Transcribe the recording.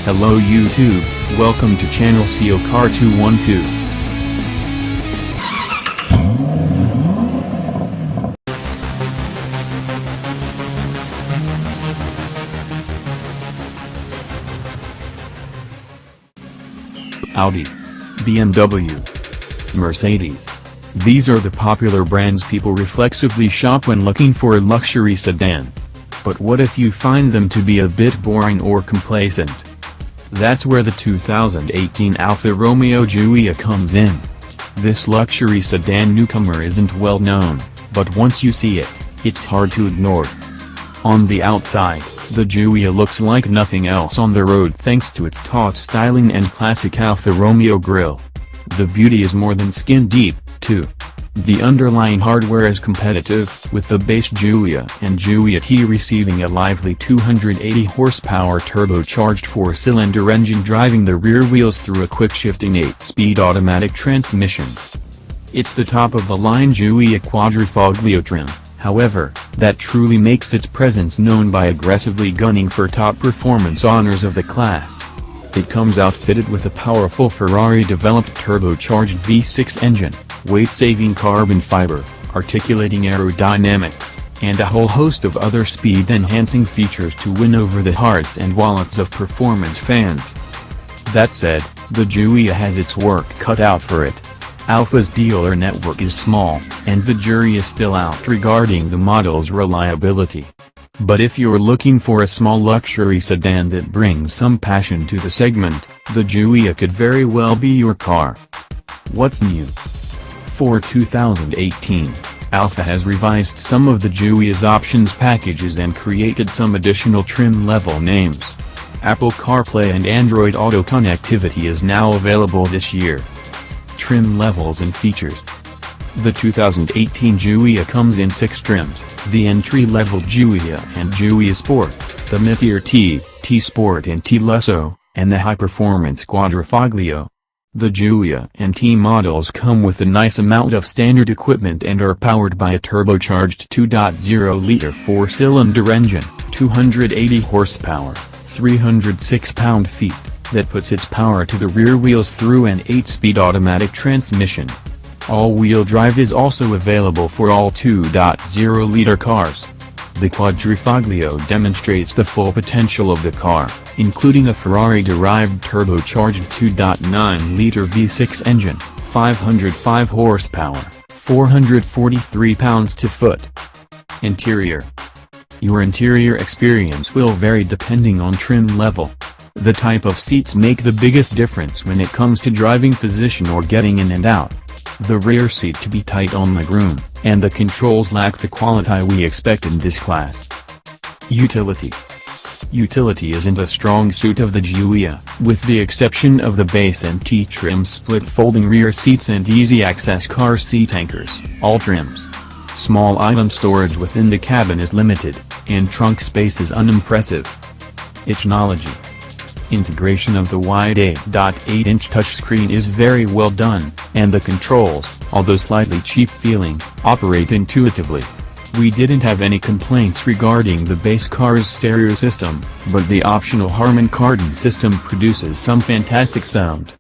Hello YouTube, welcome to channel CO Car 212. Audi, BMW, Mercedes. These are the popular brands people reflexively shop when looking for a luxury sedan. But what if you find them to be a bit boring or complacent? That's where the 2018 Alfa Romeo Giulia comes in. This luxury sedan newcomer isn't well known, but once you see it, it's hard to ignore. On the outside, the Giulia looks like nothing else on the road thanks to its taut styling and classic Alfa Romeo grille. The beauty is more than skin deep, too. The underlying hardware is competitive, with the base Giulia and Giulia Ti receiving a lively 280 horsepower turbocharged 4-cylinder engine driving the rear wheels through a quick-shifting 8-speed automatic transmission. It's the top-of-the-line Giulia Quadrifoglio trim, however, that truly makes its presence known by aggressively gunning for top performance honors of the class. It comes outfitted with a powerful Ferrari-developed turbocharged V6 engine, weight-saving carbon fiber, articulating aerodynamics, and a whole host of other speed-enhancing features to win over the hearts and wallets of performance fans. That said, the Giulia has its work cut out for it. Alfa's dealer network is small, and the jury is still out regarding the model's reliability. But if you're looking for a small luxury sedan that brings some passion to the segment, the Giulia could very well be your car. What's new? For 2018, Alfa has revised some of the Giulia's options packages and created some additional trim-level names. Apple CarPlay and Android Auto connectivity is now available this year. Trim levels and features. The 2018 Giulia comes in 6 trims, the entry-level Giulia and Giulia Sport, the mid-tier T, T-Sport and T-Lusso, and the high-performance Quadrifoglio. The Giulia and T models come with a nice amount of standard equipment and are powered by a turbocharged 2.0-liter 4-cylinder engine, 280 horsepower, 306 pound-feet, that puts its power to the rear wheels through an 8-speed automatic transmission. All-wheel drive is also available for all 2.0-liter cars. The Quadrifoglio demonstrates the full potential of the car, including a Ferrari-derived turbocharged 2.9-liter V6 engine, 505 horsepower, 443 pounds-to-foot. Interior. Your interior experience will vary depending on trim level. The type of seats make the biggest difference when it comes to driving position or getting in and out. The rear seat to be tight on legroom, and the controls lack the quality we expect in this class. Utility. Utility isn't a strong suit of the Giulia, with the exception of the base and T trim split folding rear seats and easy-access car seat anchors, all trims. Small item storage within the cabin is limited, and trunk space is unimpressive. Technology. Integration of the wide 8.8-inch touchscreen is very well done, and the controls, although slightly cheap-feeling, operate intuitively. We didn't have any complaints regarding the base car's stereo system, but the optional Harman Kardon system produces some fantastic sound.